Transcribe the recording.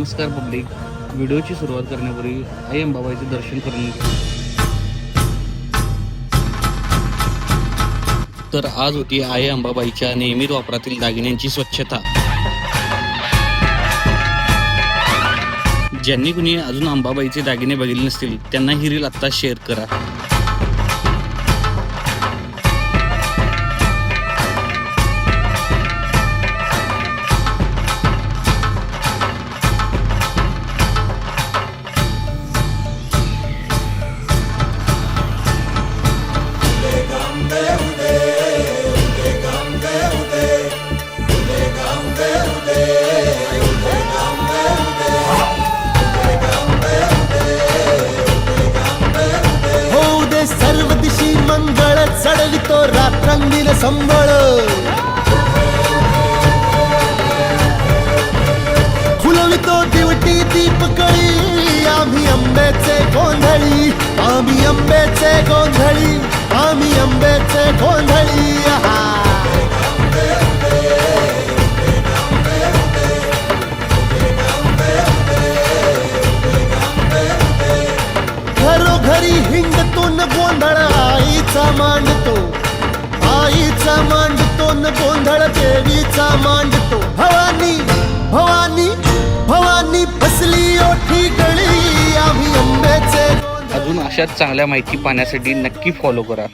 नमस्कार पब्लिक. व्हिडिओची सुरुवात करण्यापूर्वी आई अंबाबाईचे दर्शन करून घ्या. तर आज होती आई अंबाबाईच्या नियमित वापरातील दागिन्यांची स्वच्छता. ज्यांनी कुणी अजून अंबाबाईचे दागिने बघितले नसतील त्यांना ही रील आत्ता शेअर करा. सर्व दिशी मंगळ चढवितो रात्रंगील संबळ, फुलवितो दिवटी दीपकळी. आम्ही अंबेचे गोंधळी, आम्ही अंबेचे गोंधळी, आम्ही अंबेचे गोंधळी. घरोघरी हिंडतून गोंधळ आईचा मांडतो, आईचा मांडतो न गोंधळ देवीचा मांडतो. भवानी भवानी भवानी बसली ओठी गळी. आम्ही अंबेचे अजून अशाच चांगल्या माहिती पाहण्यासाठी नक्की फॉलो करा.